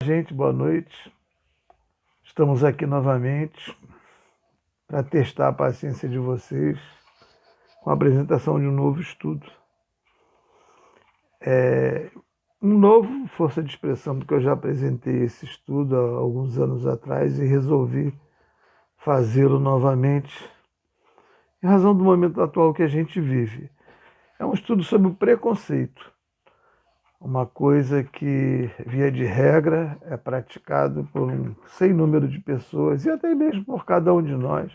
Gente, boa noite. Estamos aqui novamente para testar a paciência de vocês com a apresentação de um novo estudo. Um novo força de expressão, porque eu já apresentei esse estudo há alguns anos atrás e resolvi fazê-lo novamente em razão do momento atual que a gente vive. É um estudo sobre o preconceito, uma coisa que, via de regra, é praticado por um sem número de pessoas e até mesmo por cada um de nós,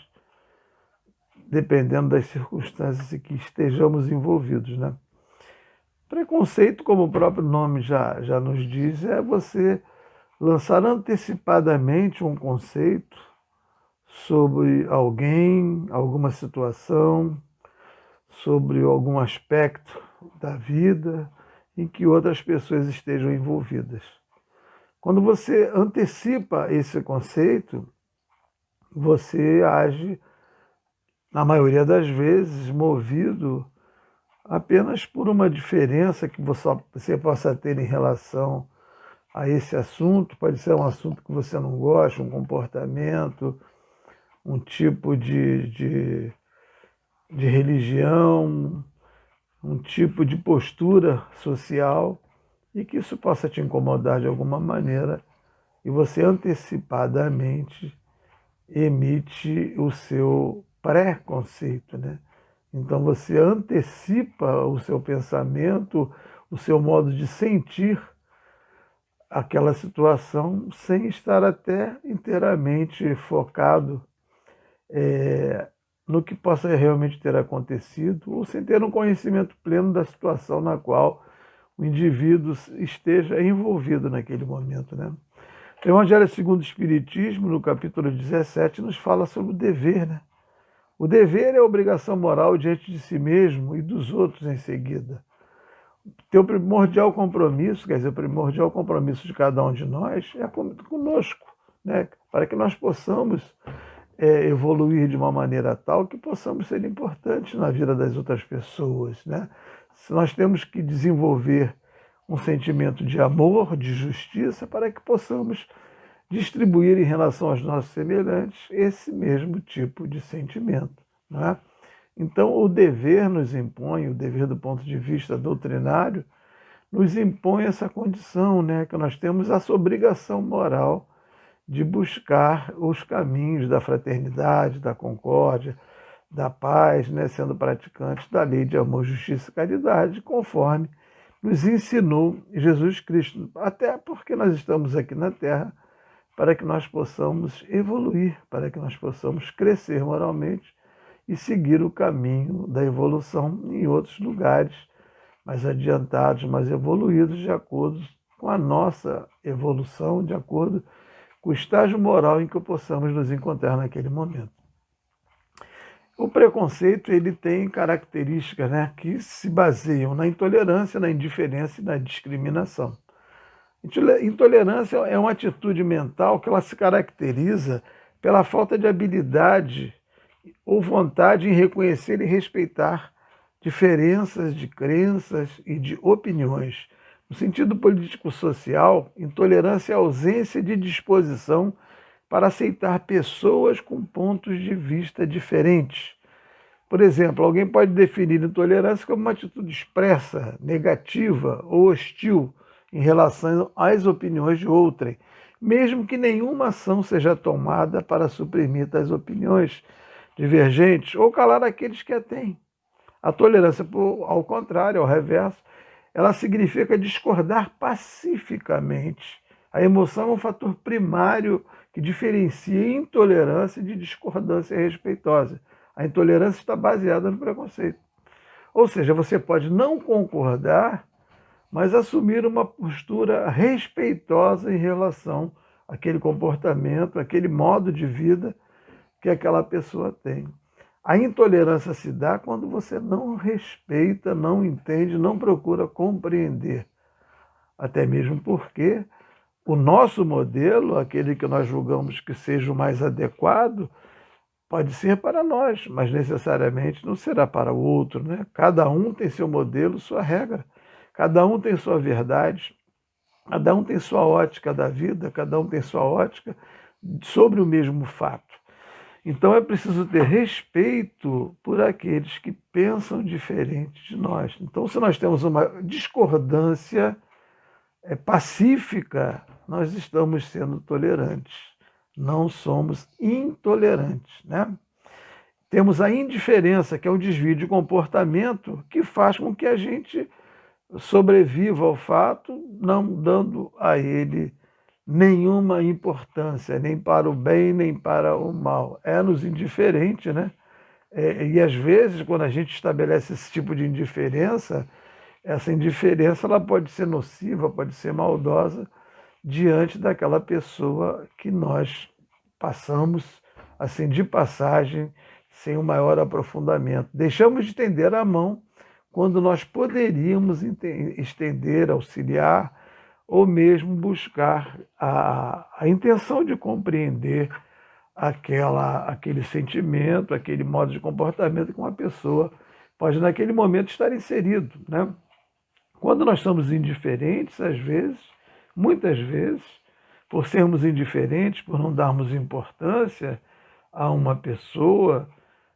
dependendo das circunstâncias em que estejamos envolvidos, né? Preconceito, como o próprio nome já nos diz, é você lançar antecipadamente um conceito sobre alguém, alguma situação, sobre algum aspecto da vida em que outras pessoas estejam envolvidas. Quando você antecipa esse conceito, você age, na maioria das vezes, movido apenas por uma diferença que você possa ter em relação a esse assunto. Pode ser um assunto que você não gosta, um comportamento, um tipo de religião, um tipo de postura social, e que isso possa te incomodar de alguma maneira, e você antecipadamente emite o seu pré-conceito, né? Então você antecipa o seu pensamento, o seu modo de sentir aquela situação sem estar até inteiramente focado no que possa realmente ter acontecido, ou sem ter um conhecimento pleno da situação na qual o indivíduo esteja envolvido naquele momento, né? O Evangelho segundo o Espiritismo, no capítulo 17, nos fala sobre o dever, né? O dever é a obrigação moral diante de si mesmo e dos outros em seguida. Teu primordial compromisso, quer dizer, o primordial compromisso de cada um de nós é conosco, né? Para que nós possamos evoluir de uma maneira tal que possamos ser importantes na vida das outras pessoas, né? Se nós temos que desenvolver um sentimento de amor, de justiça, para que possamos distribuir em relação aos nossos semelhantes esse mesmo tipo de sentimento, né? Então, o dever nos impõe, o dever do ponto de vista doutrinário, nos impõe essa condição, né? Que nós temos essa obrigação moral de buscar os caminhos da fraternidade, da concórdia, da paz, né? Sendo praticantes da lei de amor, justiça e caridade, conforme nos ensinou Jesus Cristo, até porque nós estamos aqui na Terra para que nós possamos evoluir, para que nós possamos crescer moralmente e seguir o caminho da evolução em outros lugares mais adiantados, mais evoluídos, de acordo com a nossa evolução, de acordo com o estágio moral em que possamos nos encontrar naquele momento. O preconceito ele tem características, né, que se baseiam na intolerância, na indiferença e na discriminação. Intolerância é uma atitude mental que ela se caracteriza pela falta de habilidade ou vontade em reconhecer e respeitar diferenças de crenças e de opiniões. No sentido político-social, intolerância é a ausência de disposição para aceitar pessoas com pontos de vista diferentes. Por exemplo, alguém pode definir intolerância como uma atitude expressa, negativa ou hostil em relação às opiniões de outrem, mesmo que nenhuma ação seja tomada para suprimir tais opiniões divergentes ou calar aqueles que a têm. A tolerância, ao contrário, ao reverso, ela significa discordar pacificamente. A emoção é um fator primário que diferencia intolerância de discordância respeitosa. A intolerância está baseada no preconceito. Ou seja, você pode não concordar, mas assumir uma postura respeitosa em relação àquele comportamento, àquele modo de vida que aquela pessoa tem. A intolerância se dá quando você não respeita, não entende, não procura compreender. Até mesmo porque o nosso modelo, aquele que nós julgamos que seja o mais adequado, pode ser para nós, mas necessariamente não será para o outro, né? Cada um tem seu modelo, sua regra. Cada um tem sua verdade. Cada um tem sua ótica da vida, cada um tem sua ótica sobre o mesmo fato. Então é preciso ter respeito por aqueles que pensam diferente de nós. Então, se nós temos uma discordância pacífica, nós estamos sendo tolerantes, não somos intolerantes, né? Temos a indiferença, que é o desvio de comportamento que faz com que a gente sobreviva ao fato, não dando a ele nenhuma importância, nem para o bem, nem para o mal. É-nos indiferente, né? E às vezes, quando a gente estabelece esse tipo de indiferença, essa indiferença ela pode ser nociva, pode ser maldosa diante daquela pessoa que nós passamos assim de passagem, sem o maior aprofundamento. Deixamos de estender a mão quando nós poderíamos estender, auxiliar, ou mesmo buscar a intenção de compreender aquele sentimento, aquele modo de comportamento que uma pessoa pode, naquele momento, estar inserido, né? Quando nós somos indiferentes, às vezes, muitas vezes, por sermos indiferentes, por não darmos importância a uma pessoa,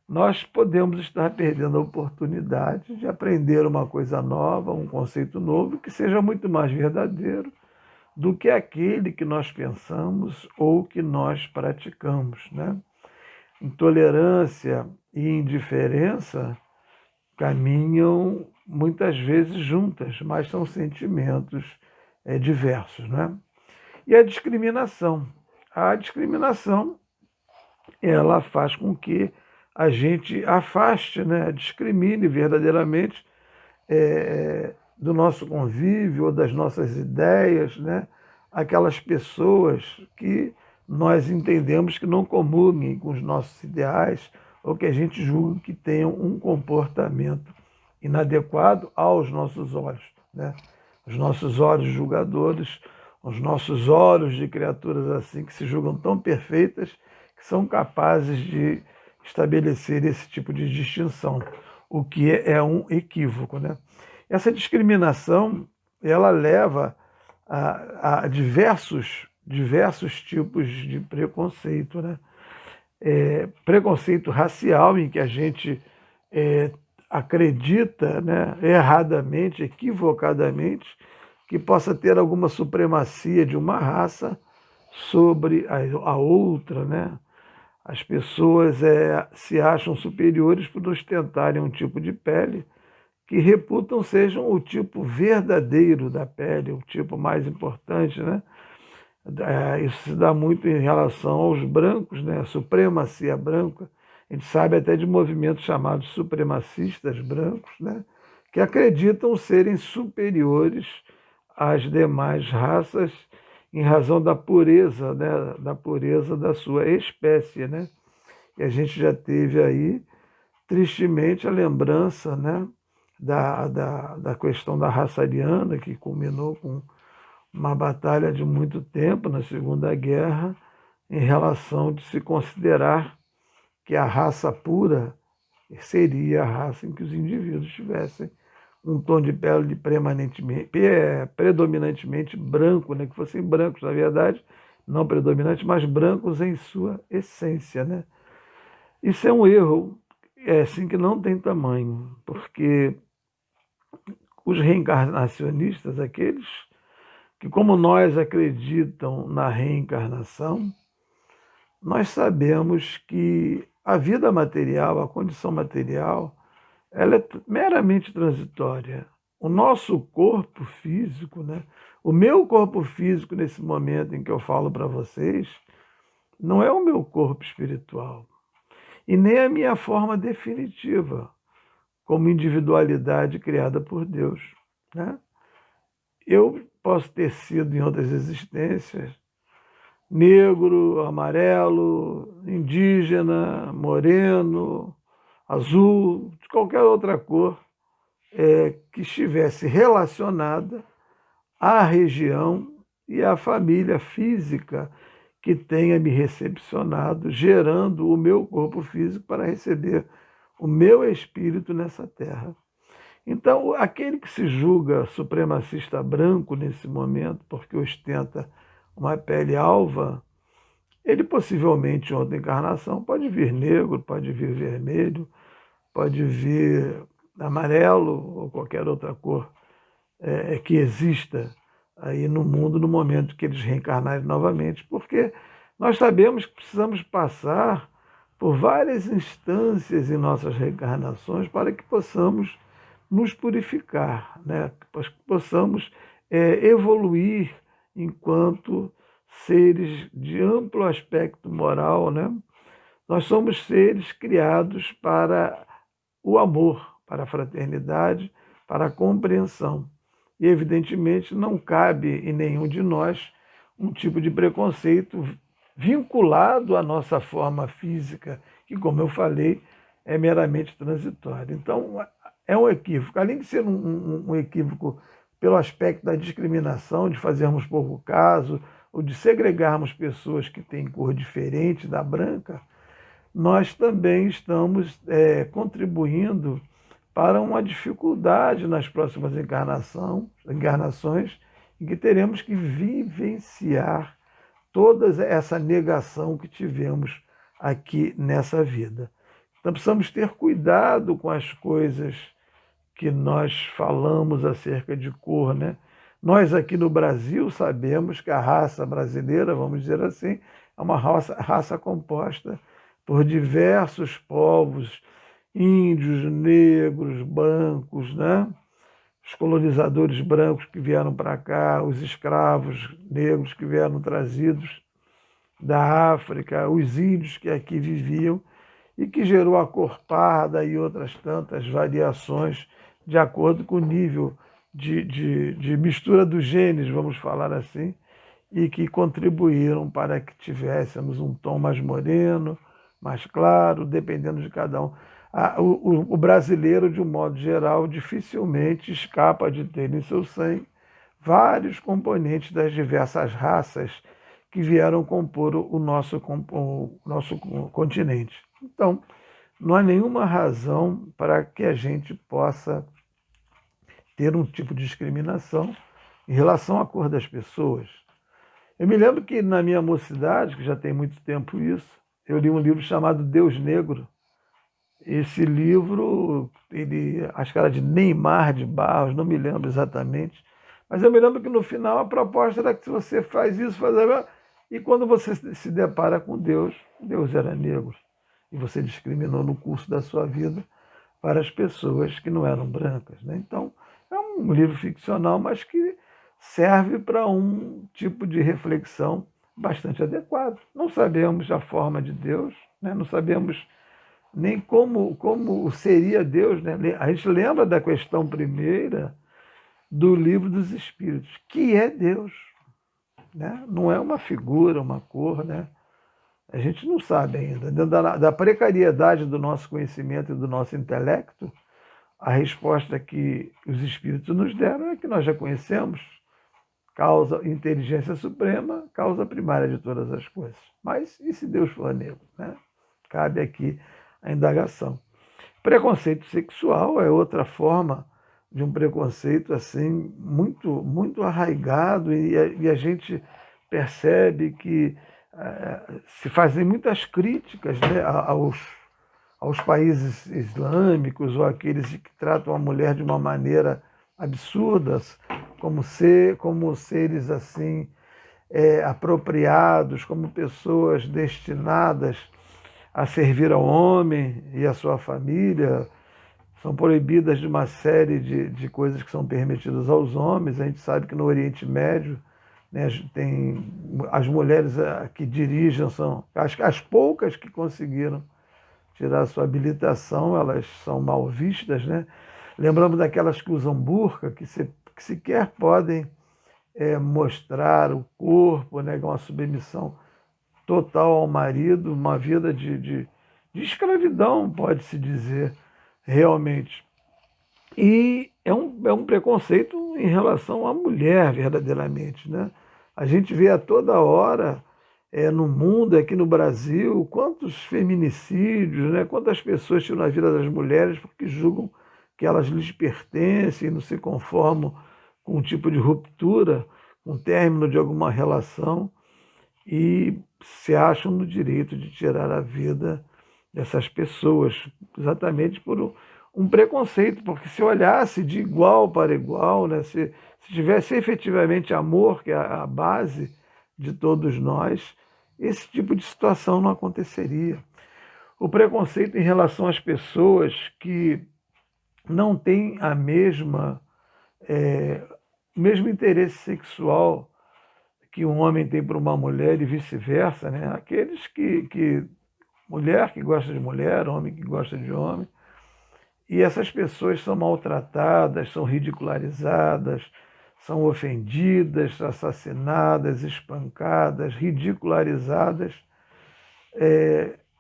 nós podemos estar perdendo a oportunidade de aprender uma coisa nova, um conceito novo, que seja muito mais verdadeiro do que aquele que nós pensamos ou que nós praticamos, né? Intolerância e indiferença caminham muitas vezes juntas, mas são sentimentos diversos, né? E a discriminação. A discriminação, ela faz com que a gente afaste, né, discrimine verdadeiramente do nosso convívio ou das nossas ideias, né, aquelas pessoas que nós entendemos que não comunguem com os nossos ideais ou que a gente julga que tenham um comportamento inadequado aos nossos olhos, né? Os nossos olhos julgadores, os nossos olhos de criaturas assim que se julgam tão perfeitas que são capazes de estabelecer esse tipo de distinção, o que é um equívoco, né? Essa discriminação ela leva a diversos tipos de preconceito, né? Preconceito racial, em que a gente acredita, né, erradamente, equivocadamente, que possa ter alguma supremacia de uma raça sobre a outra, né? As pessoas se acham superiores por ostentarem um tipo de pele que reputam sejam o tipo verdadeiro da pele, o tipo mais importante, né? Isso se dá muito em relação aos brancos, né? A supremacia branca. A gente sabe até de movimentos chamados supremacistas brancos, né? Que acreditam serem superiores às demais raças em razão da pureza, né? Da pureza da sua espécie, né? E a gente já teve aí, tristemente, a lembrança, né? Da questão da raça ariana, que culminou com uma batalha de muito tempo na Segunda Guerra, em relação de se considerar que a raça pura seria a raça em que os indivíduos tivessem um tom de pele predominantemente branco, né? Que fossem brancos, na verdade, não predominantes, mas brancos em sua essência, né? Isso é um erro, assim que não tem tamanho, porque os reencarnacionistas, aqueles que, como nós, acreditam na reencarnação, nós sabemos que a vida material, a condição material, ela é meramente transitória. O nosso corpo físico, né? O meu corpo físico, nesse momento em que eu falo para vocês, não é o meu corpo espiritual e nem a minha forma definitiva como individualidade criada por Deus, né? Eu posso ter sido, em outras existências, negro, amarelo, indígena, moreno, azul, de qualquer outra cor que estivesse relacionada à região e à família física que tenha me recepcionado, gerando o meu corpo físico para receber o meu espírito nessa terra. Então, aquele que se julga supremacista branco nesse momento, porque ostenta uma pele alva, ele possivelmente, em outra encarnação, pode vir negro, pode vir vermelho, pode vir amarelo ou qualquer outra cor que exista aí no mundo no momento que eles reencarnarem novamente, porque nós sabemos que precisamos passar por várias instâncias em nossas reencarnações para que possamos nos purificar, né? Para que possamos evoluir enquanto seres de amplo aspecto moral, né? Nós somos seres criados para o amor, para a fraternidade, para a compreensão. E, evidentemente, não cabe em nenhum de nós um tipo de preconceito vinculado à nossa forma física, que, como eu falei, é meramente transitória. Então, é um equívoco. Além de ser um equívoco pelo aspecto da discriminação, de fazermos pouco caso, ou de segregarmos pessoas que têm cor diferente da branca, nós também estamos contribuindo para uma dificuldade nas próximas encarnações, em que teremos que vivenciar toda essa negação que tivemos aqui nessa vida. Então precisamos ter cuidado com as coisas que nós falamos acerca de cor, né? Nós aqui no Brasil sabemos que a raça brasileira, vamos dizer assim, é uma raça composta por diversos povos, índios, negros, brancos, né? Os colonizadores brancos que vieram para cá, os escravos negros que vieram trazidos da África, os índios que aqui viviam e que gerou a cor parda e outras tantas variações de acordo com o nível de mistura dos genes, vamos falar assim, e que contribuíram para que tivéssemos um tom mais moreno, mais claro, dependendo de cada um. O brasileiro, de um modo geral, dificilmente escapa de ter em seu sangue vários componentes das diversas raças que vieram compor o nosso continente. Então, não há nenhuma razão para que a gente possa ter um tipo de discriminação em relação à cor das pessoas. Eu me lembro que na minha mocidade, que já tem muito tempo isso, eu li um livro chamado Deus Negro. Esse livro, acho que era de Neymar de Barros, não me lembro exatamente, mas eu me lembro que no final a proposta era que se você faz isso, faz aquilo, e quando você se depara com Deus, Deus era negro, e você discriminou no curso da sua vida para as pessoas que não eram brancas, né? Então, é um livro ficcional, mas que serve para um tipo de reflexão bastante adequado. Não sabemos a forma de Deus, né? Não sabemos nem como seria Deus, né? A gente lembra da questão primeira do Livro dos Espíritos, que é Deus, né? Não é uma figura, uma cor, né? A gente não sabe ainda. Dentro da precariedade do nosso conhecimento e do nosso intelecto, a resposta que os Espíritos nos deram é que nós já conhecemos, causa inteligência suprema, causa primária de todas as coisas. Mas e se Deus for negro, né? Cabe aqui a indagação. Preconceito sexual é outra forma de um preconceito assim muito arraigado e a gente percebe que se fazem muitas críticas, né, aos países islâmicos ou aqueles que tratam a mulher de uma maneira absurda, como seres assim apropriados, como pessoas destinadas a servir ao homem e à sua família. São proibidas de uma série de coisas que são permitidas aos homens. A gente sabe que no Oriente Médio, né, tem as mulheres que dirigem, são as poucas que conseguiram tirar sua habilitação, elas são mal vistas, né? Lembramos daquelas que usam burca, que sequer podem mostrar o corpo, né, uma submissão total ao marido, uma vida de escravidão, pode-se dizer, realmente. E é um preconceito em relação à mulher, verdadeiramente, né? A gente vê a toda hora no mundo, aqui no Brasil, quantos feminicídios, né? Quantas pessoas tiram a vida das mulheres porque julgam que elas lhes pertencem, não se conformam com um tipo de ruptura, com o término de alguma relação, e se acham no direito de tirar a vida dessas pessoas, exatamente por um preconceito, porque se olhasse de igual para igual, né, se tivesse efetivamente amor, que é a base de todos nós, esse tipo de situação não aconteceria. O preconceito em relação às pessoas que não têm o mesmo interesse sexual que um homem tem por uma mulher e vice-versa, né? Aqueles mulher que gosta de mulher, homem que gosta de homem, e essas pessoas são maltratadas, são ridicularizadas, são ofendidas, assassinadas, espancadas, ridicularizadas,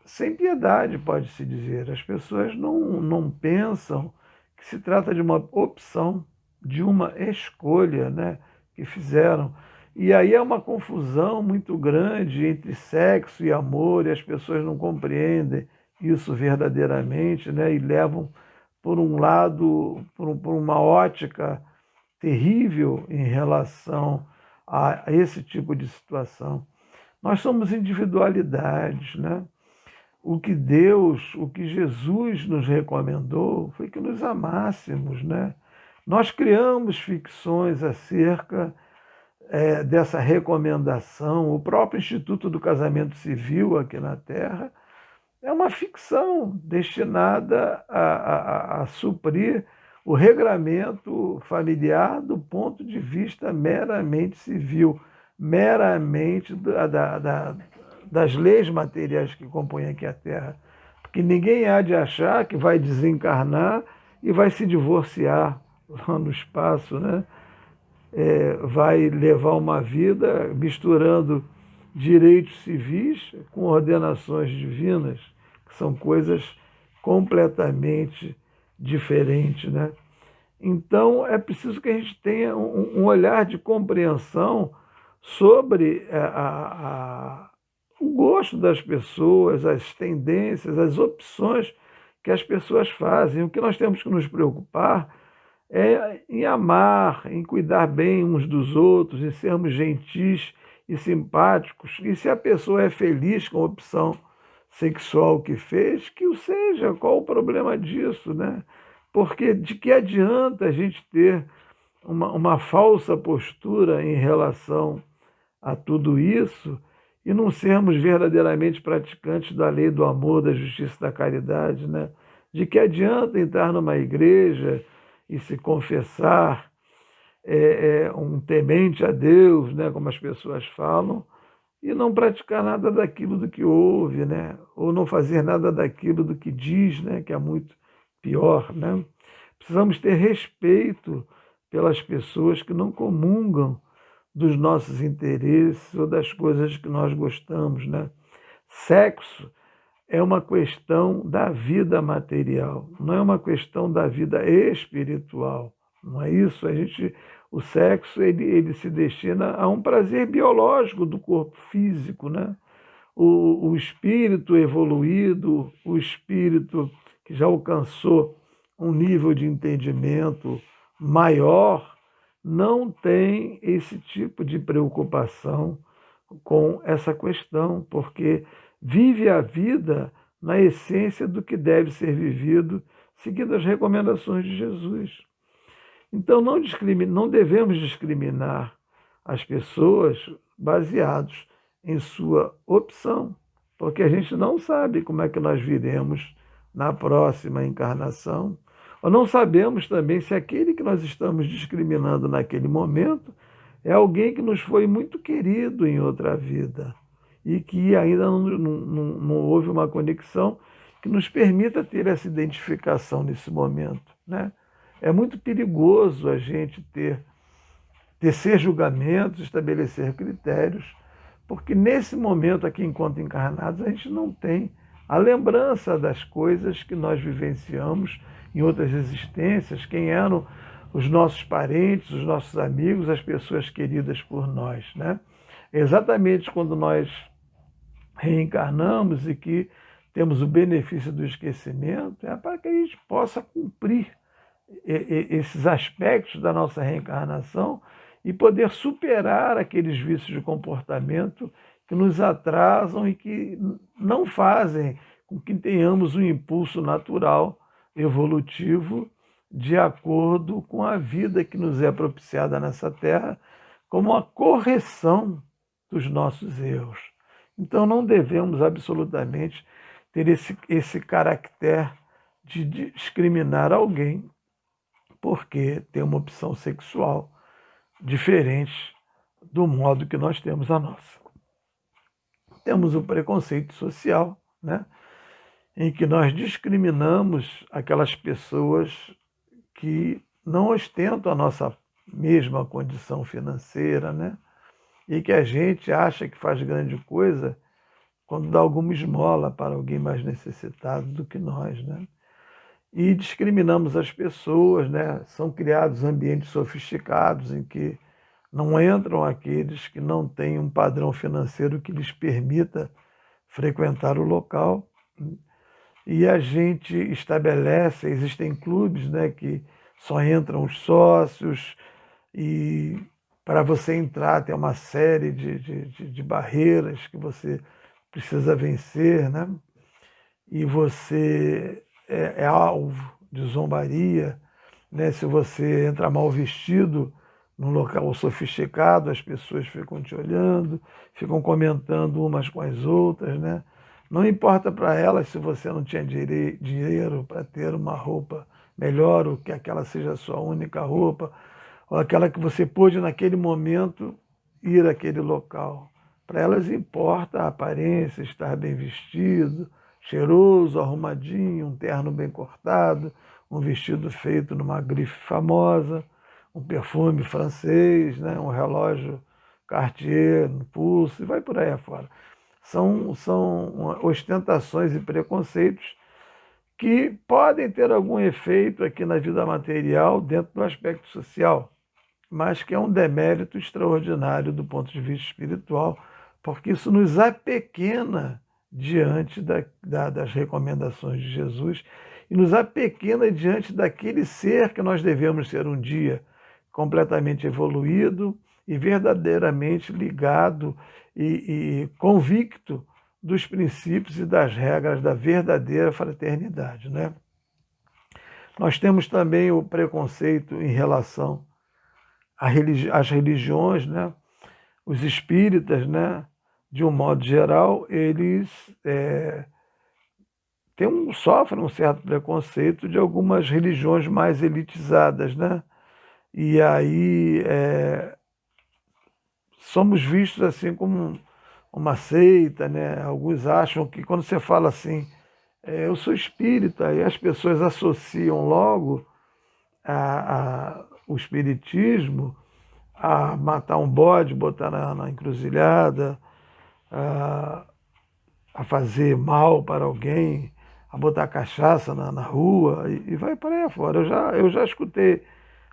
sem piedade, pode-se dizer. As pessoas não pensam que se trata de uma opção, de uma escolha, né, que fizeram. E aí é uma confusão muito grande entre sexo e amor, e as pessoas não compreendem isso verdadeiramente, né, e levam por um lado, por uma ótica terrível em relação a esse tipo de situação. Nós somos individualidades, né? O que Jesus nos recomendou foi que nos amássemos, né? Nós criamos ficções acerca dessa recomendação. O próprio Instituto do Casamento Civil aqui na Terra é uma ficção destinada a suprir o regramento familiar do ponto de vista meramente civil, meramente das leis materiais que compõem aqui a Terra. Porque ninguém há de achar que vai desencarnar e vai se divorciar lá no espaço, né? Vai levar uma vida misturando direitos civis com ordenações divinas, que são coisas completamente diferentes, né? Então, é preciso que a gente tenha um olhar de compreensão sobre o gosto das pessoas, as tendências, as opções que as pessoas fazem. O que nós temos que nos preocupar é em amar, em cuidar bem uns dos outros, em sermos gentis e simpáticos. E se a pessoa é feliz com a opção sexual que fez, que o seja. Qual o problema disso, né? Porque de que adianta a gente ter uma falsa postura em relação a tudo isso e não sermos verdadeiramente praticantes da lei do amor, da justiça e da caridade, né? De que adianta entrar numa igreja e se confessar um temente a Deus, né, como as pessoas falam, e não praticar nada daquilo do que ouve, né, ou não fazer nada daquilo do que diz, né, que é muito pior, né? Precisamos ter respeito pelas pessoas que não comungam dos nossos interesses ou das coisas que nós gostamos, né? Sexo é uma questão da vida material, não é uma questão da vida espiritual, não é isso? O sexo ele se destina a um prazer biológico do corpo físico, né? O espírito evoluído, o espírito que já alcançou um nível de entendimento maior, não tem esse tipo de preocupação com essa questão, porque vive a vida na essência do que deve ser vivido, seguindo as recomendações de Jesus. Então, não devemos discriminar as pessoas baseados em sua opção, porque a gente não sabe como é que nós viremos na próxima encarnação, ou não sabemos também se aquele que nós estamos discriminando naquele momento é alguém que nos foi muito querido em outra vida e que ainda não houve uma conexão que nos permita ter essa identificação nesse momento, né? É muito perigoso a gente tecer julgamentos, estabelecer critérios, porque nesse momento aqui, enquanto encarnados, a gente não tem a lembrança das coisas que nós vivenciamos em outras existências, quem eram os nossos parentes, os nossos amigos, as pessoas queridas por nós, né? Exatamente quando nós reencarnamos e que temos o benefício do esquecimento, é para que a gente possa cumprir esses aspectos da nossa reencarnação e poder superar aqueles vícios de comportamento que nos atrasam e que não fazem com que tenhamos um impulso natural, evolutivo, de acordo com a vida que nos é propiciada nessa terra, como uma correção dos nossos erros. Então não devemos absolutamente ter esse caractere de discriminar alguém porque tem uma opção sexual diferente do modo que nós temos a nossa. Temos o preconceito social, né, em que nós discriminamos aquelas pessoas que não ostentam a nossa mesma condição financeira, né, e que a gente acha que faz grande coisa quando dá alguma esmola para alguém mais necessitado do que nós, né? E discriminamos as pessoas, né? São criados ambientes sofisticados em que não entram aqueles que não têm um padrão financeiro que lhes permita frequentar o local. E a gente estabelece, existem clubes, né, que só entram os sócios, e para você entrar tem uma série de barreiras que você precisa vencer, né? E você é alvo de zombaria, né? Se você entra mal vestido num local sofisticado, as pessoas ficam te olhando, ficam comentando umas com as outras, né? Não importa para elas se você não tinha dinheiro para ter uma roupa melhor, ou que aquela seja a sua única roupa, ou aquela que você pôde naquele momento ir àquele local. Para elas importa a aparência, estar bem vestido, cheiroso, arrumadinho, um terno bem cortado, um vestido feito numa grife famosa, um perfume francês, né, um relógio Cartier no pulso, e vai por aí afora. São ostentações e preconceitos que podem ter algum efeito aqui na vida material dentro do aspecto social, mas que é um demérito extraordinário do ponto de vista espiritual, porque isso nos apequena diante das recomendações de Jesus e nos apequena diante daquele ser que nós devemos ser um dia, completamente evoluído e verdadeiramente ligado e convicto dos princípios e das regras da verdadeira fraternidade, né? Nós temos também o preconceito em relação às religiões, né? Os espíritas, né, de um modo geral, eles sofrem um certo preconceito de algumas religiões mais elitizadas, né? E aí somos vistos assim como uma seita, né? Alguns acham que quando você fala assim, eu sou espírita, e as pessoas associam logo o espiritismo a matar um bode, botar na encruzilhada, a fazer mal para alguém, a botar cachaça na rua, e vai para aí afora. Eu já escutei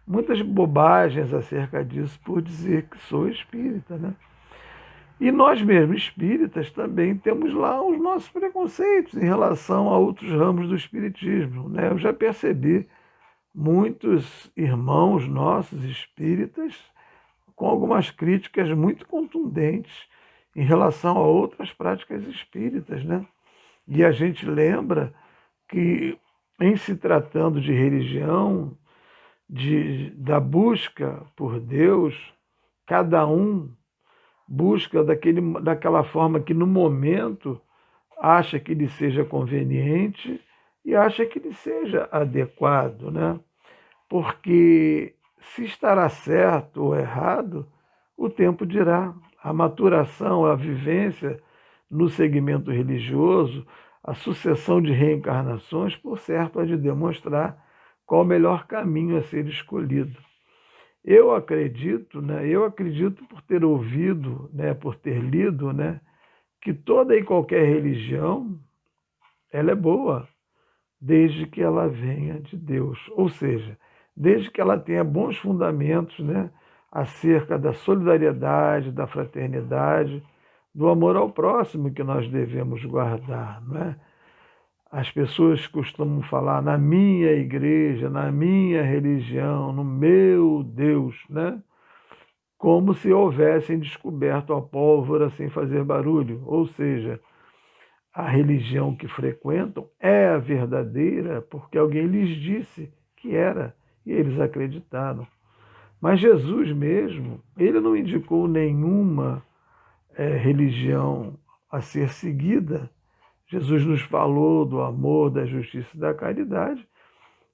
muitas bobagens acerca disso por dizer que sou espírita, né? E nós mesmos, espíritas, também temos lá os nossos preconceitos em relação a outros ramos do espiritismo, né? Eu já percebi muitos irmãos nossos espíritas com algumas críticas muito contundentes em relação a outras práticas espíritas, né? E a gente lembra que, em se tratando de religião, da busca por Deus, cada um busca daquela forma que no momento acha que lhe seja conveniente e acha que lhe seja adequado, né? Porque se estará certo ou errado, o tempo dirá. A maturação, a vivência no segmento religioso, a sucessão de reencarnações, por certo, há de demonstrar qual o melhor caminho a ser escolhido. Eu acredito por ter ouvido, né, por ter lido, né, que toda e qualquer religião ela é boa, desde que ela venha de Deus. Ou seja, desde que ela tenha bons fundamentos, né, acerca da solidariedade, da fraternidade, do amor ao próximo que nós devemos guardar, não é? As pessoas costumam falar na minha igreja, na minha religião, no meu Deus, né? Como se houvessem descoberto a pólvora sem fazer barulho. Ou seja, a religião que frequentam é a verdadeira porque alguém lhes disse que era e eles acreditaram. Mas Jesus mesmo, ele não indicou nenhuma religião a ser seguida. Jesus nos falou do amor, da justiça e da caridade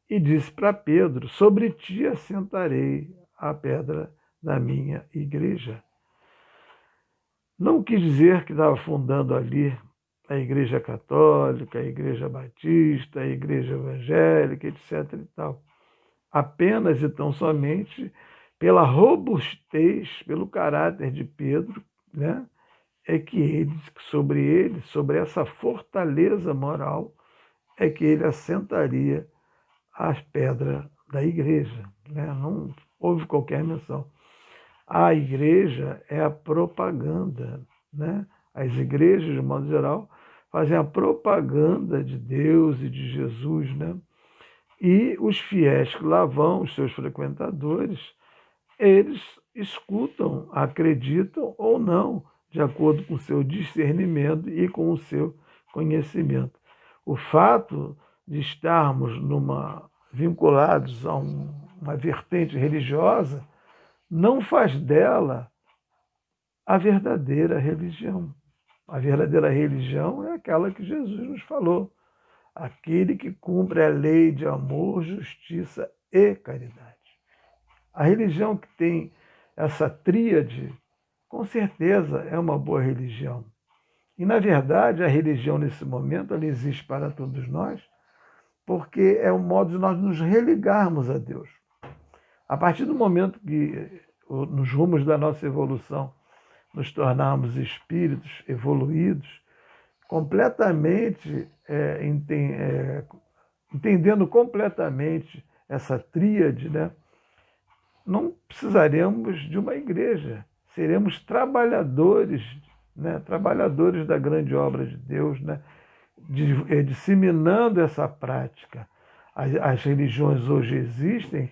e disse para Pedro: sobre ti assentarei a pedra da minha igreja. Não quis dizer que estava fundando ali a Igreja Católica, a Igreja Batista, a Igreja Evangélica, etc. e tal. Apenas e tão somente pela robustez, pelo caráter de Pedro, né, é que sobre essa fortaleza moral, é que ele assentaria a pedra da igreja. Né? Não houve qualquer menção. A igreja é a propaganda. Né? As igrejas, de modo geral, fazem a propaganda de Deus e de Jesus. Né? E os fiéis que lá vão, os seus frequentadores, eles escutam, acreditam ou não, de acordo com o seu discernimento e com o seu conhecimento. O fato de estarmos vinculados a uma vertente religiosa não faz dela a verdadeira religião. A verdadeira religião é aquela que Jesus nos falou: aquele que cumpre a lei de amor, justiça e caridade. A religião que tem essa tríade, com certeza é uma boa religião. E, na verdade, a religião, nesse momento, ela existe para todos nós, porque é um modo de nós nos religarmos a Deus. A partir do momento que, nos rumos da nossa evolução, nos tornarmos espíritos evoluídos, completamente, entendendo completamente essa tríade, né? Não precisaremos de uma igreja, seremos trabalhadores, né? Trabalhadores da grande obra de Deus, né? Disseminando essa prática. As religiões hoje existem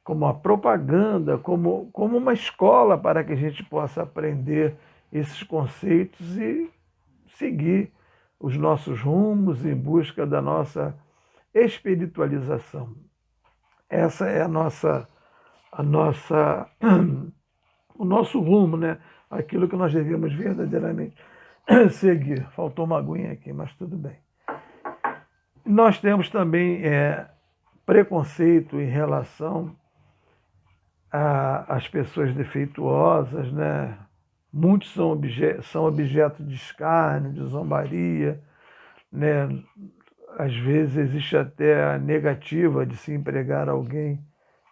como uma propaganda, como uma escola para que a gente possa aprender esses conceitos e seguir os nossos rumos em busca da nossa espiritualização. Essa é o nosso rumo, né? Aquilo que nós devemos verdadeiramente seguir. Faltou uma aguinha aqui, mas tudo bem. Nós temos também preconceito em relação às pessoas defeituosas, né? Muitos são objeto de escárnio, de zombaria, né? Às vezes existe até a negativa de se empregar alguém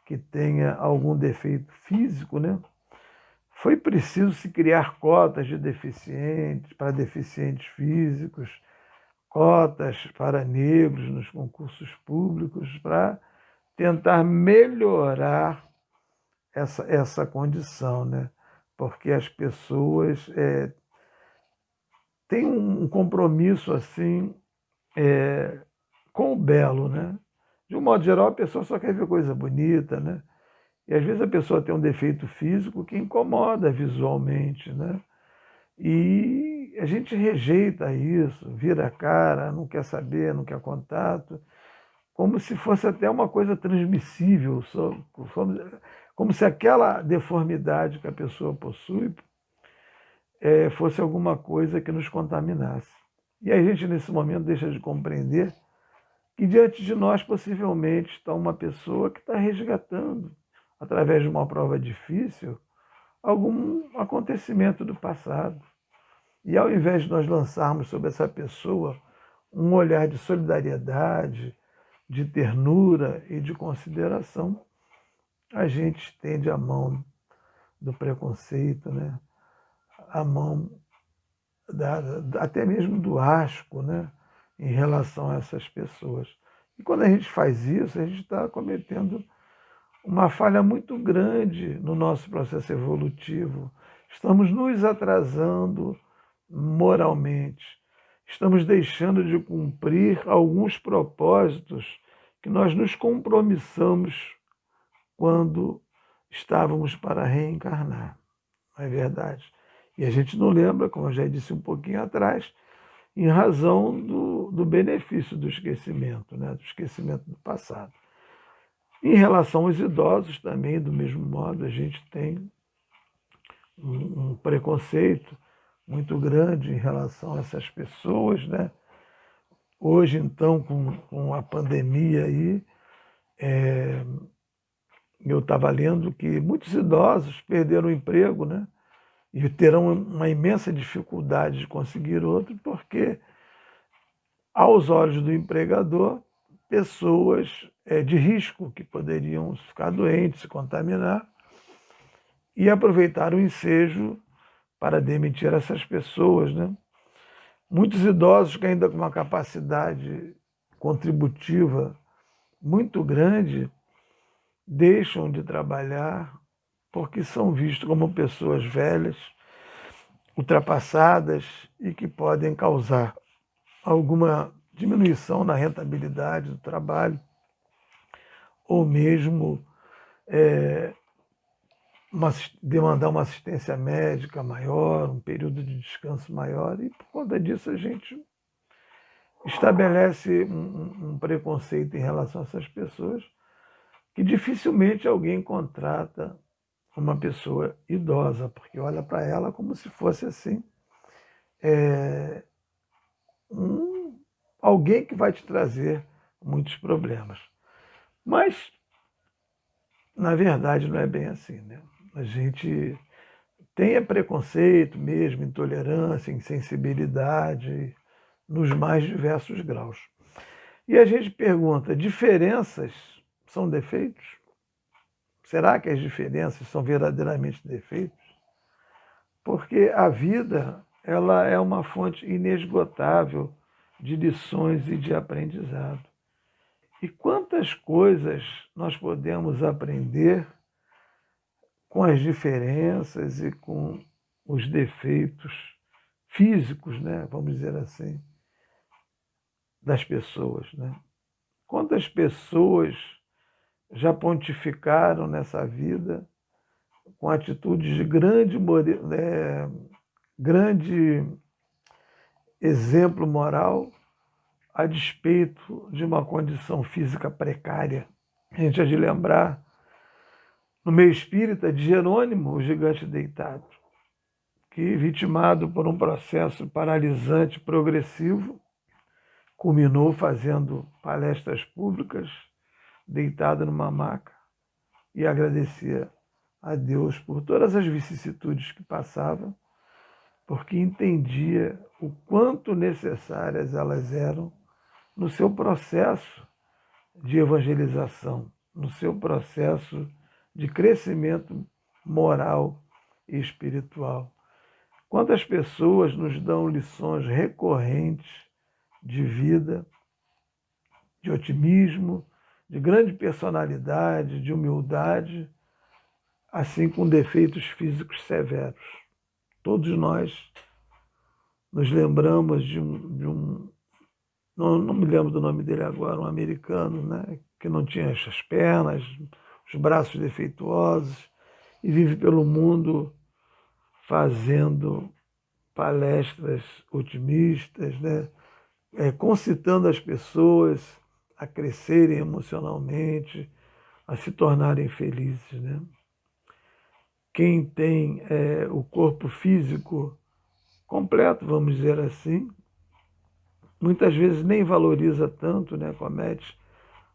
que tenha algum defeito físico, né? Foi preciso se criar cotas de deficientes, para deficientes físicos, cotas para negros nos concursos públicos, para tentar melhorar essa condição, né? Porque as pessoas têm um compromisso assim com o belo, né? De um modo geral, a pessoa só quer ver coisa bonita, né? E às vezes a pessoa tem um defeito físico que incomoda visualmente, né? E a gente rejeita isso, vira a cara, não quer saber, não quer contato, como se fosse até uma coisa transmissível, como se aquela deformidade que a pessoa possui fosse alguma coisa que nos contaminasse. E a gente, nesse momento, deixa de compreender que diante de nós, possivelmente, está uma pessoa que está resgatando, através de uma prova difícil, algum acontecimento do passado. E ao invés de nós lançarmos sobre essa pessoa um olhar de solidariedade, de ternura e de consideração, a gente estende a mão do preconceito, né? A mão até mesmo do asco, né? Em relação a essas pessoas. E quando a gente faz isso, a gente está cometendo uma falha muito grande no nosso processo evolutivo. Estamos nos atrasando moralmente. estamos deixando de cumprir alguns propósitos que nós nos compromissamos quando estávamos para reencarnar. Não é verdade? E a gente não lembra, como eu já disse um pouquinho atrás, em razão do benefício do esquecimento, né? Do esquecimento do passado. Em relação aos idosos também, do mesmo modo, a gente tem um preconceito muito grande em relação a essas pessoas, né? Hoje, então, com a pandemia aí, eu estava lendo que muitos idosos perderam o emprego, né? E terão uma imensa dificuldade de conseguir outro, porque, aos olhos do empregador, pessoas de risco que poderiam ficar doentes, se contaminar, e aproveitar o ensejo para demitir essas pessoas, né? Muitos idosos que ainda com uma capacidade contributiva muito grande deixam de trabalhar porque são vistos como pessoas velhas, ultrapassadas e que podem causar alguma diminuição na rentabilidade do trabalho ou mesmo demandar uma assistência médica maior, um período de descanso maior, e por conta disso a gente estabelece um preconceito em relação a essas pessoas, que dificilmente alguém contrata uma pessoa idosa, porque olha para ela como se fosse assim, alguém que vai te trazer muitos problemas. Mas, na verdade, não é bem assim, né? A gente tem preconceito mesmo, intolerância, insensibilidade, nos mais diversos graus. E a gente pergunta, diferenças são defeitos? Será que as diferenças são verdadeiramente defeitos? Porque a vida, ela é uma fonte inesgotável de lições e de aprendizado. E quantas coisas nós podemos aprender com as diferenças e com os defeitos físicos, né? Vamos dizer assim, das pessoas, né? Quantas pessoas já pontificaram nessa vida com atitudes de grande exemplo moral a despeito de uma condição física precária. A gente há de lembrar, no meio espírita, de Jerônimo, o gigante deitado, que, vitimado por um processo paralisante progressivo, culminou fazendo palestras públicas, deitado numa maca, e agradecia a Deus por todas as vicissitudes que passava, porque entendia o quanto necessárias elas eram no seu processo de evangelização, no seu processo de crescimento moral e espiritual. Quantas pessoas nos dão lições recorrentes de vida, de otimismo, de grande personalidade, de humildade, assim com defeitos físicos severos. Todos nós nos lembramos de um não me lembro do nome dele agora, um americano, né, que não tinha as pernas, os braços defeituosos, e vive pelo mundo fazendo palestras otimistas, né, concitando as pessoas a crescerem emocionalmente, a se tornarem felizes, né? Quem tem o corpo físico completo, vamos dizer assim, muitas vezes nem valoriza tanto, né? Comete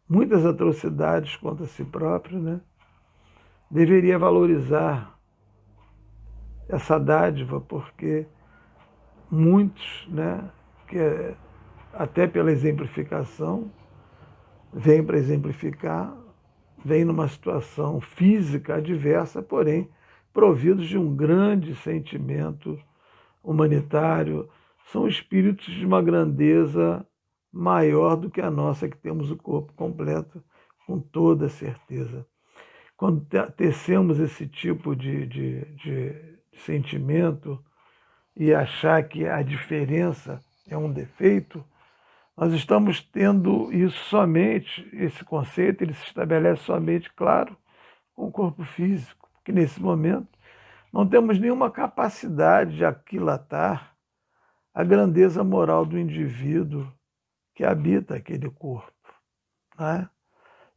muitas atrocidades contra si próprio, né? Deveria valorizar essa dádiva, porque muitos, né, que até pela exemplificação, vêm para exemplificar, vêm numa situação física adversa, porém providos de um grande sentimento humanitário, são espíritos de uma grandeza maior do que a nossa, que temos o corpo completo, com toda certeza. Quando tecemos esse tipo de sentimento e achar que a diferença é um defeito, nós estamos tendo isso somente, esse conceito, ele se estabelece somente, claro, com o corpo físico, porque nesse momento não temos nenhuma capacidade de aquilatar a grandeza moral do indivíduo que habita aquele corpo, né?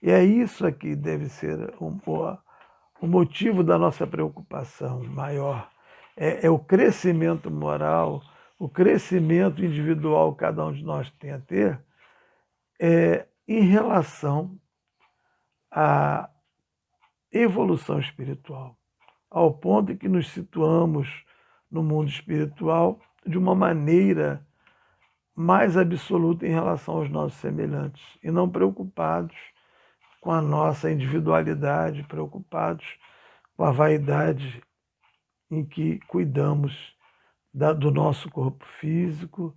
E é isso que deve ser o motivo da nossa preocupação maior. É o crescimento moral, o crescimento individual que cada um de nós tem a ter em relação à evolução espiritual, ao ponto em que nos situamos no mundo espiritual de uma maneira mais absoluta em relação aos nossos semelhantes e não preocupados com a nossa individualidade, preocupados com a vaidade em que cuidamos do nosso corpo físico.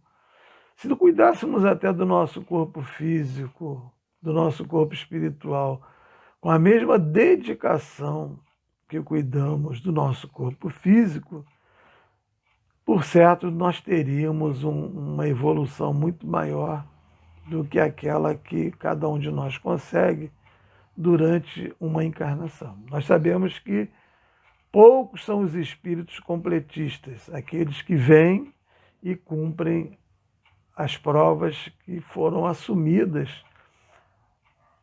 Se não cuidássemos até do nosso corpo físico, do nosso corpo espiritual, com a mesma dedicação que cuidamos do nosso corpo físico, por certo, nós teríamos uma evolução muito maior do que aquela que cada um de nós consegue durante uma encarnação. Nós sabemos que poucos são os espíritos completistas, aqueles que vêm e cumprem as provas que foram assumidas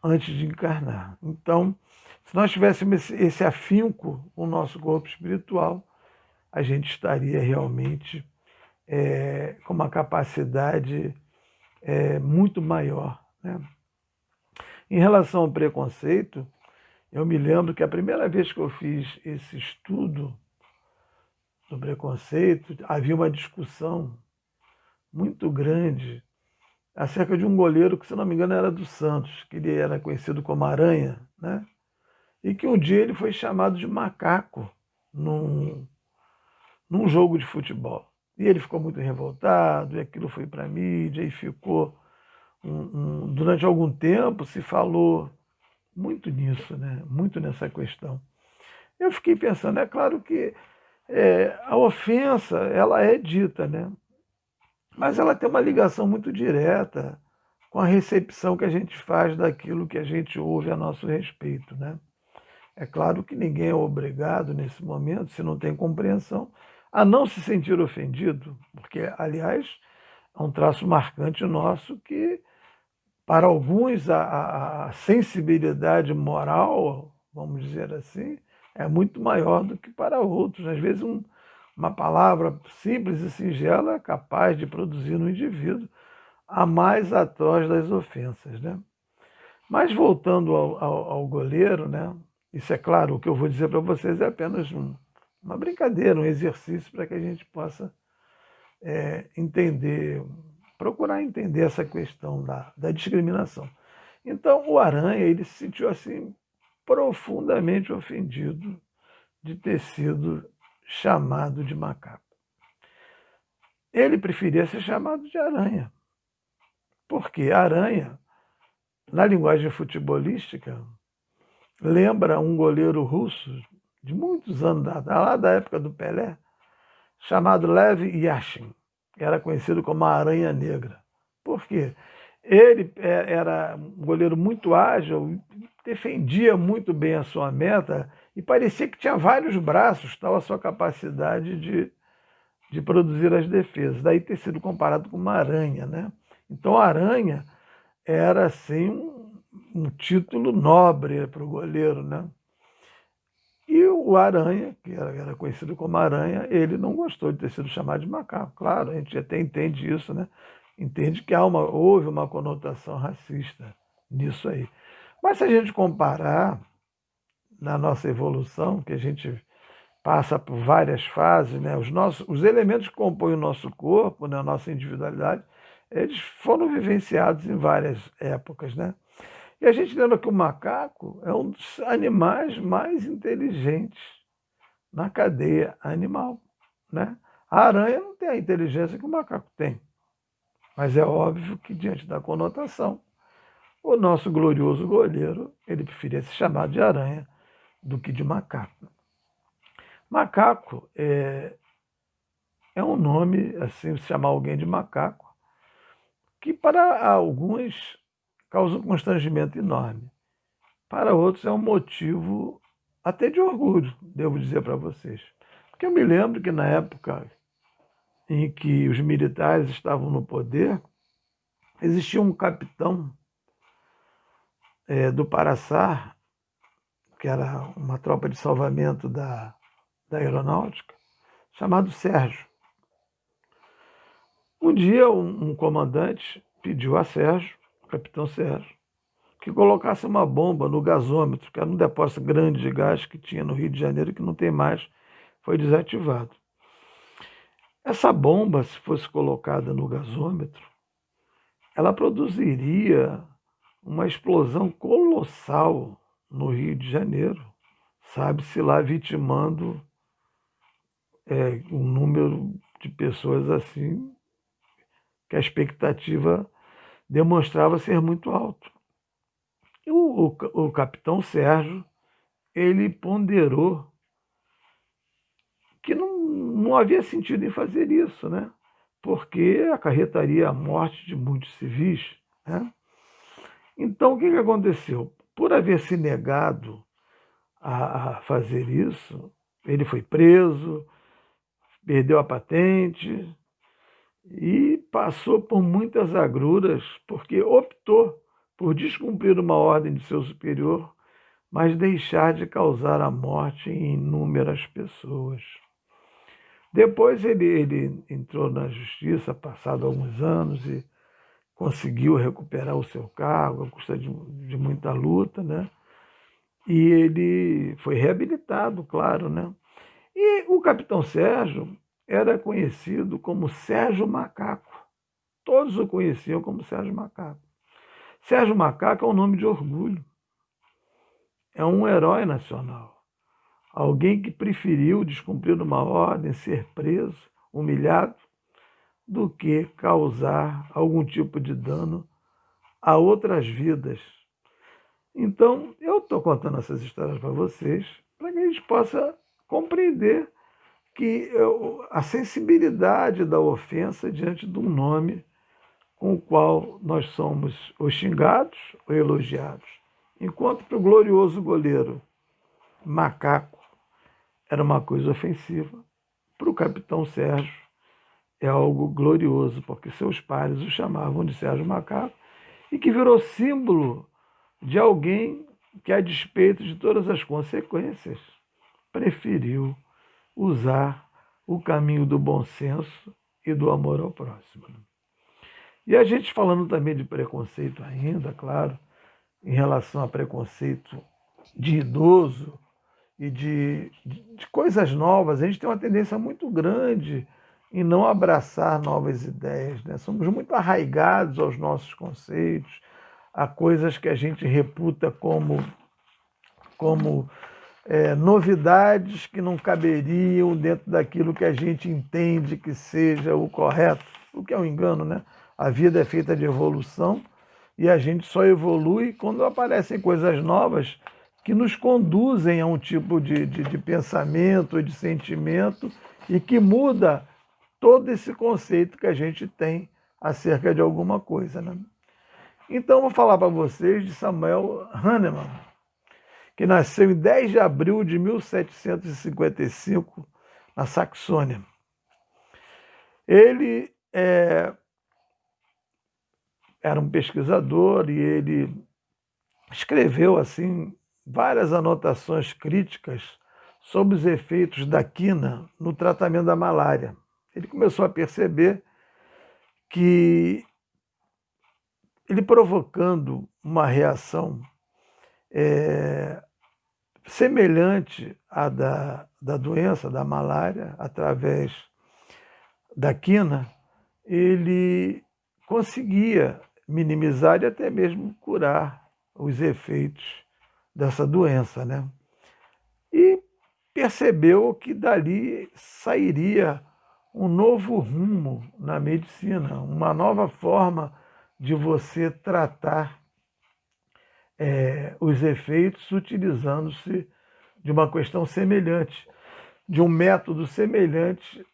antes de encarnar. Então, se nós tivéssemos esse afinco com o nosso corpo espiritual, a gente estaria realmente com uma capacidade muito maior, né? Em relação ao preconceito, eu me lembro que a primeira vez que eu fiz esse estudo do preconceito, havia uma discussão muito grande acerca de um goleiro que, se não me engano, era do Santos, que ele era conhecido como Aranha, né? E que um dia ele foi chamado de macaco num jogo de futebol. E ele ficou muito revoltado, e aquilo foi para a mídia, e ficou... durante algum tempo se falou muito nisso, né? Muito nessa questão. Eu fiquei pensando, é claro que a ofensa, ela é dita, né? Mas ela tem uma ligação muito direta com a recepção que a gente faz daquilo que a gente ouve a nosso respeito, né? É claro que ninguém é obrigado, nesse momento, se não tem compreensão, a não se sentir ofendido, porque, aliás, é um traço marcante nosso que, para alguns, a sensibilidade moral, vamos dizer assim, é muito maior do que para outros. Às vezes, uma palavra simples e singela é capaz de produzir no indivíduo a mais atroz das ofensas, né? Mas voltando ao goleiro, né? Isso é claro, o que eu vou dizer para vocês é apenas uma brincadeira, um exercício para que a gente possa entender, procurar entender essa questão da discriminação. Então, o Aranha, ele se sentiu assim profundamente ofendido de ter sido chamado de macaco. Ele preferia ser chamado de Aranha, porque Aranha, na linguagem futebolística, lembra um goleiro russo de muitos anos, lá da época do Pelé, chamado Lev Yashin, que era conhecido como a Aranha Negra. Por quê? Ele era um goleiro muito ágil, defendia muito bem a sua meta e parecia que tinha vários braços, tal a sua capacidade de produzir as defesas. Daí ter sido comparado com uma aranha, né? Então a aranha era assim um título nobre para o goleiro, né? E o Aranha, que era conhecido como Aranha, ele não gostou de ter sido chamado de macaco. Claro, a gente até entende isso, né? Entende que houve uma conotação racista nisso aí. Mas se a gente comparar na nossa evolução, que a gente passa por várias fases, né? Os elementos que compõem o nosso corpo, né? A nossa individualidade, eles foram vivenciados em várias épocas, né? E a gente lembra que o macaco é um dos animais mais inteligentes na cadeia animal, né? A aranha não tem a inteligência que o macaco tem, mas é óbvio que, diante da conotação, o nosso glorioso goleiro, ele preferia ser chamado de aranha do que de macaco. Macaco é um nome, assim, se chamar alguém de macaco, que para alguns causa um constrangimento enorme. Para outros é um motivo até de orgulho, devo dizer para vocês. Porque eu me lembro que na época em que os militares estavam no poder, existia um capitão do Paraçá, que era uma tropa de salvamento da aeronáutica, chamado Sérgio. Um dia um comandante pediu a Sérgio, o capitão Sérgio, que colocasse uma bomba no gasômetro, que era um depósito grande de gás que tinha no Rio de Janeiro, que não tem mais, foi desativado. Essa bomba, se fosse colocada no gasômetro, ela produziria uma explosão colossal no Rio de Janeiro, sabe-se lá vitimando um número de pessoas assim que a expectativa demonstrava ser muito alto. E o capitão Sérgio, ele ponderou que não havia sentido em fazer isso, né? Porque acarretaria a morte de muitos civis, né? Então, o que aconteceu? Por haver se negado a fazer isso, ele foi preso, perdeu a patente e passou por muitas agruras, porque optou por descumprir uma ordem de seu superior, mas deixar de causar a morte em inúmeras pessoas. Depois ele entrou na justiça, passado alguns anos, e conseguiu recuperar o seu cargo, à custa de muita luta, né? E ele foi reabilitado, claro, né? E o capitão Sérgio era conhecido como Sérgio Macaco. Todos o conheciam como Sérgio Macaco. Sérgio Macaco é um nome de orgulho. É um herói nacional. Alguém que preferiu descumprir uma ordem, ser preso, humilhado, do que causar algum tipo de dano a outras vidas. Então, eu estou contando essas histórias para vocês, para que a gente possa compreender que a sensibilidade da ofensa diante de um nome com o qual nós somos ou xingados ou elogiados. Enquanto para o glorioso goleiro Macaco era uma coisa ofensiva, para o capitão Sérgio é algo glorioso, porque seus pares o chamavam de Sérgio Macaco, e que virou símbolo de alguém que, a despeito de todas as consequências, preferiu usar o caminho do bom senso e do amor ao próximo. E a gente falando também de preconceito ainda, claro, em relação a preconceito de idoso e de coisas novas, a gente tem uma tendência muito grande em não abraçar novas ideias, né? Somos muito arraigados aos nossos conceitos, a coisas que a gente reputa como novidades que não caberiam dentro daquilo que a gente entende que seja o correto, o que é um engano, né? A vida é feita de evolução e a gente só evolui quando aparecem coisas novas que nos conduzem a um tipo de pensamento, de sentimento e que muda todo esse conceito que a gente tem acerca de alguma coisa, né? Então, eu vou falar para vocês de Samuel Hahnemann, que nasceu em 10 de abril de 1755, na Saxônia. Ele era um pesquisador e ele escreveu assim várias anotações críticas sobre os efeitos da quina no tratamento da malária. Ele começou a perceber que ele provocando uma reação semelhante à da doença, da malária, através da quina, ele conseguia minimizar e até mesmo curar os efeitos dessa doença, né? E percebeu que dali sairia um novo rumo na medicina, uma nova forma de você tratar os efeitos utilizando-se de uma questão semelhante, de um método semelhante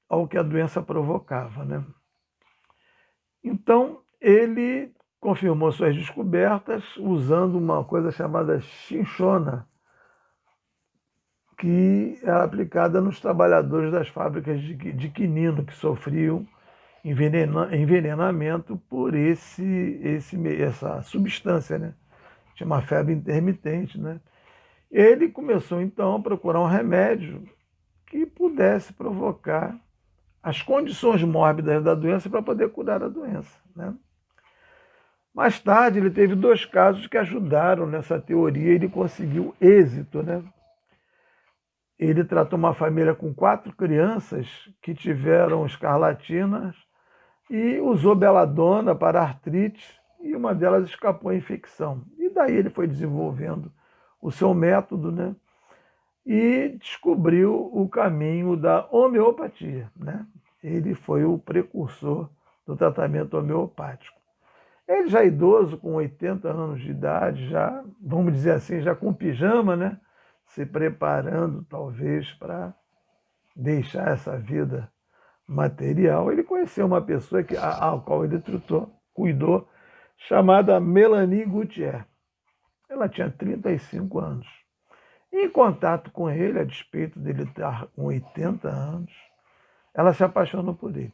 ao que a doença provocava, né? Então, ele confirmou suas descobertas usando uma coisa chamada chinchona, que era aplicada nos trabalhadores das fábricas de quinino que sofriam envenenamento por essa substância, né? Tinha uma febre intermitente, né? Ele começou então a procurar um remédio que pudesse provocar as condições mórbidas da doença para poder curar a doença, né? Mais tarde, ele teve 2 casos que ajudaram nessa teoria e ele conseguiu êxito, né? Ele tratou uma família com 4 crianças que tiveram escarlatinas e usou beladona para artrite e uma delas escapou à infecção. E daí ele foi desenvolvendo o seu método, né? E descobriu o caminho da homeopatia, né? Ele foi o precursor do tratamento homeopático. Ele já idoso, com 80 anos de idade, já, vamos dizer assim, já com pijama, né? Se preparando talvez para deixar essa vida material, ele conheceu uma pessoa a qual ele cuidou, chamada Melanie Gauthier. Ela tinha 35 anos. Em contato com ele, a despeito dele estar com 80 anos, ela se apaixonou por ele.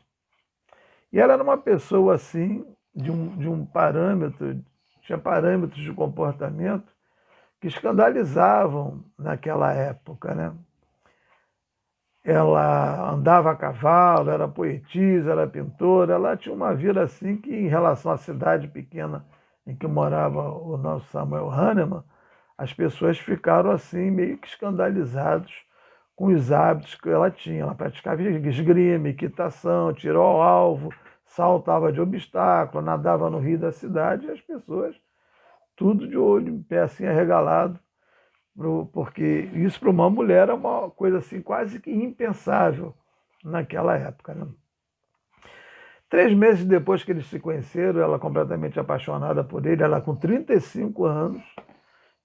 E ela era uma pessoa assim, de um parâmetro, tinha parâmetros de comportamento que escandalizavam naquela época, né? Ela andava a cavalo, era poetisa, era pintora, ela tinha uma vida assim que, em relação à cidade pequena em que morava o nosso Samuel Hahnemann, as pessoas ficaram assim meio que escandalizados com os hábitos que ela tinha. Ela praticava esgrima, equitação, tiro ao alvo, saltava de obstáculo, nadava no rio da cidade, e as pessoas, tudo de olho em pé, assim, arregalado, porque isso para uma mulher é uma coisa assim quase que impensável naquela época, né? 3 meses depois que eles se conheceram, ela completamente apaixonada por ele, ela com 35 anos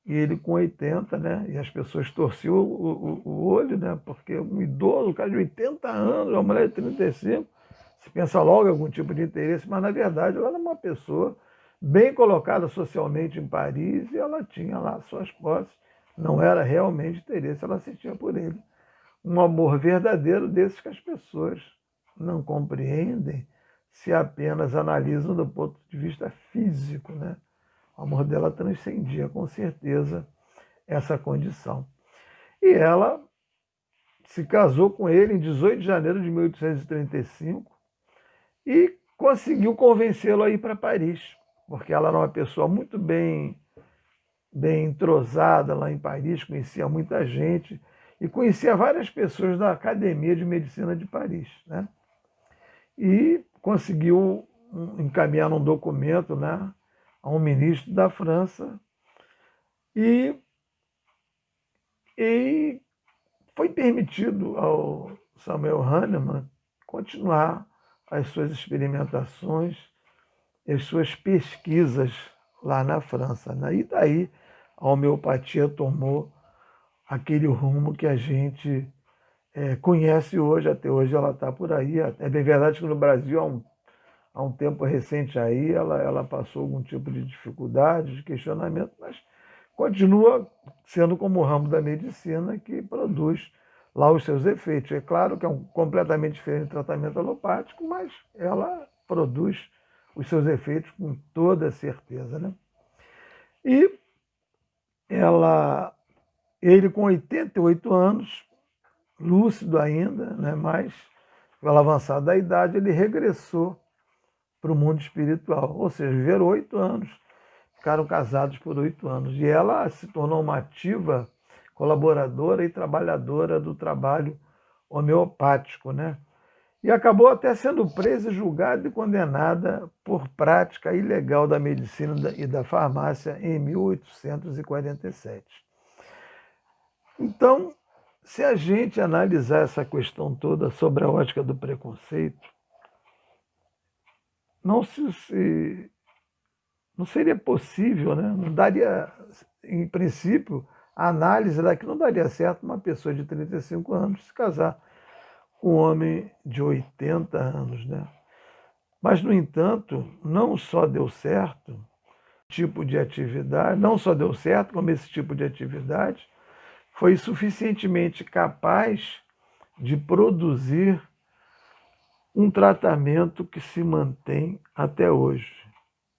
e ele com 80, né? E as pessoas torciam o olho, né? Porque um idoso, um cara de 80 anos, uma mulher de 35, se pensa logo em algum tipo de interesse, mas na verdade ela era uma pessoa bem colocada socialmente em Paris e ela tinha lá suas posses. Não era realmente interesse, ela sentia por ele um amor verdadeiro desses que as pessoas não compreendem se apenas analisam do ponto de vista físico, né? O amor dela transcendia com certeza essa condição. E ela se casou com ele em 18 de janeiro de 1835 e conseguiu convencê-lo a ir para Paris, porque ela era uma pessoa muito bem entrosada lá em Paris, conhecia muita gente e conhecia várias pessoas da Academia de Medicina de Paris, né? E conseguiu encaminhar um documento, né, a um ministro da França e foi permitido ao Samuel Hahnemann continuar as suas experimentações, as suas pesquisas lá na França, né? E daí a homeopatia tomou aquele rumo que a gente conhece hoje, até hoje ela está por aí. É bem verdade que no Brasil, há um tempo recente aí, ela passou algum tipo de dificuldade, de questionamento, mas continua sendo como o ramo da medicina que produz lá os seus efeitos. É claro que é completamente diferente do tratamento alopático, mas ela produz os seus efeitos com toda certeza, né? E ele com 88 anos, lúcido ainda, né, mas pela avançada da idade, ele regressou para o mundo espiritual. Ou seja, viveram 8 anos, ficaram casados por 8 anos. E ela se tornou uma ativa colaboradora e trabalhadora do trabalho homeopático, né? E acabou até sendo presa, julgada e condenada por prática ilegal da medicina e da farmácia em 1847. Então, se a gente analisar essa questão toda sobre a ótica do preconceito, não seria possível, né? Não daria, em princípio, a análise era que não daria certo uma pessoa de 35 anos se casar com um homem de 80 anos, né? Mas, no entanto, não só deu certo tipo de atividade, não só deu certo, como esse tipo de atividade foi suficientemente capaz de produzir um tratamento que se mantém até hoje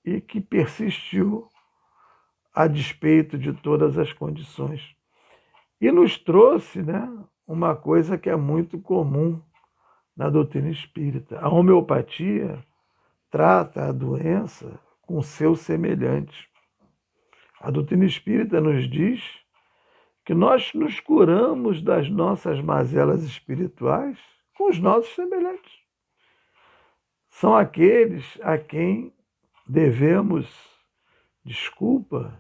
e que persistiu a despeito de todas as condições. E nos trouxe, né, uma coisa que é muito comum na doutrina espírita. A homeopatia trata a doença com seus semelhantes. A doutrina espírita nos diz que nós nos curamos das nossas mazelas espirituais com os nossos semelhantes. São aqueles a quem devemos desculpas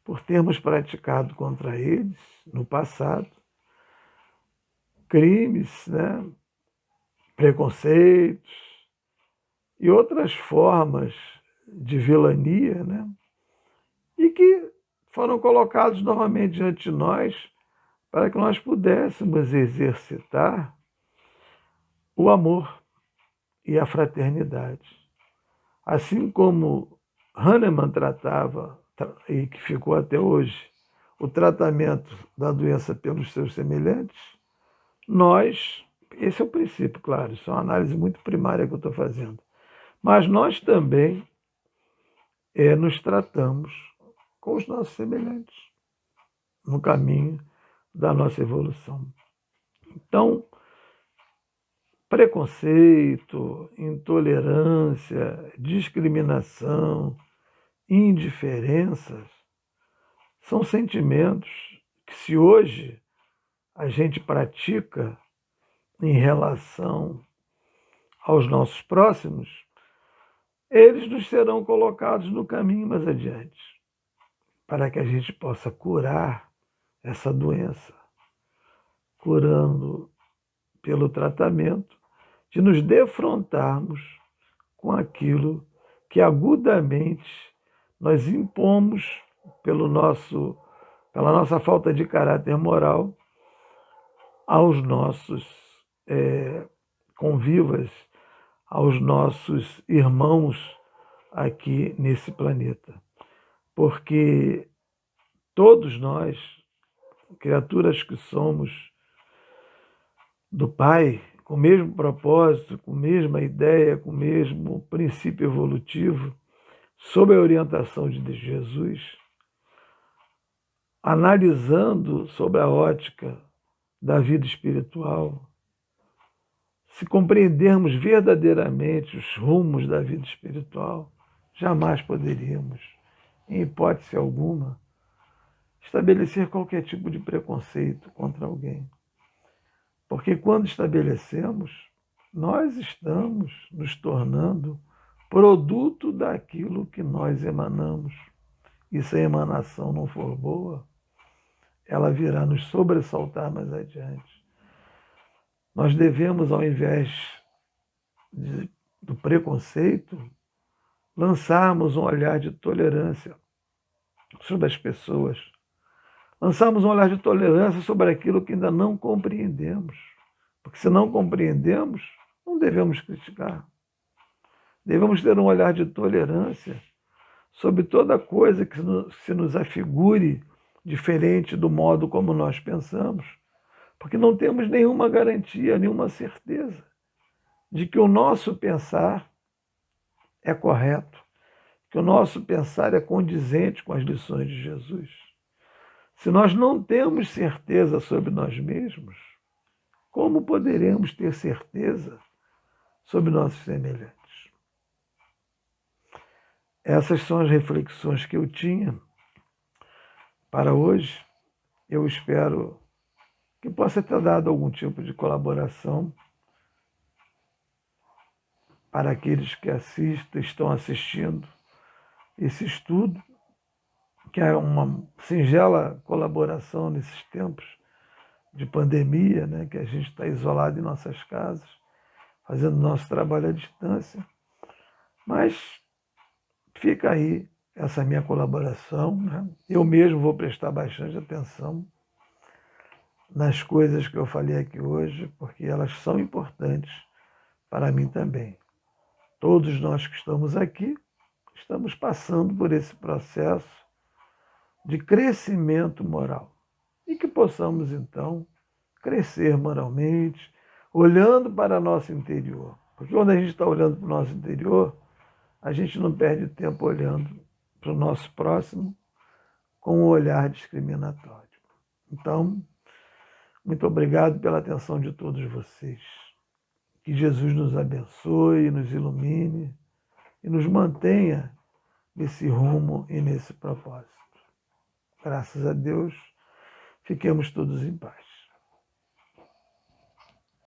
por termos praticado contra eles, no passado, crimes, né, preconceitos e outras formas de vilania, né, e que foram colocados novamente diante de nós para que nós pudéssemos exercitar o amor e a fraternidade. Assim como Hahnemann tratava, e que ficou até hoje, o tratamento da doença pelos seus semelhantes, nós, esse é o princípio, claro, isso é uma análise muito primária que eu estou fazendo, mas nós também nos tratamos com os nossos semelhantes no caminho da nossa evolução. Então, preconceito, intolerância, discriminação, indiferenças são sentimentos que, se hoje a gente pratica em relação aos nossos próximos, eles nos serão colocados no caminho mais adiante, para que a gente possa curar essa doença, curando pelo tratamento, de nos defrontarmos com aquilo que agudamente nós impomos pela nossa falta de caráter moral aos nossos convivas, aos nossos irmãos aqui nesse planeta. Porque todos nós, criaturas que somos do Pai, com o mesmo propósito, com a mesma ideia, com o mesmo princípio evolutivo, sob a orientação de Jesus, analisando sobre a ótica da vida espiritual, se compreendermos verdadeiramente os rumos da vida espiritual, jamais poderíamos, em hipótese alguma, estabelecer qualquer tipo de preconceito contra alguém. Porque quando estabelecemos, nós estamos nos tornando produto daquilo que nós emanamos. E se a emanação não for boa, ela virá nos sobressaltar mais adiante. Nós devemos, ao invés do preconceito, lançarmos um olhar de tolerância sobre as pessoas. Lançarmos um olhar de tolerância sobre aquilo que ainda não compreendemos. Porque se não compreendemos, não devemos criticar. Devemos ter um olhar de tolerância sobre toda coisa que se nos afigure diferente do modo como nós pensamos, porque não temos nenhuma garantia, nenhuma certeza de que o nosso pensar é correto, que o nosso pensar é condizente com as lições de Jesus. Se nós não temos certeza sobre nós mesmos, como poderemos ter certeza sobre nossos semelhantes? Essas são as reflexões que eu tinha para hoje. Eu espero que possa ter dado algum tipo de colaboração para aqueles que estão assistindo esse estudo, que é uma singela colaboração nesses tempos de pandemia, né, que a gente está isolado em nossas casas, fazendo nosso trabalho à distância. Mas fica aí essa minha colaboração, né? Eu mesmo vou prestar bastante atenção nas coisas que eu falei aqui hoje, porque elas são importantes para mim também. Todos nós que estamos aqui estamos passando por esse processo de crescimento moral e que possamos, então, crescer moralmente, olhando para nosso interior. Porque quando a gente está olhando para o nosso interior, a gente não perde tempo olhando para o nosso próximo com um olhar discriminatório. Então, muito obrigado pela atenção de todos vocês. Que Jesus nos abençoe, nos ilumine e nos mantenha nesse rumo e nesse propósito. Graças a Deus, fiquemos todos em paz.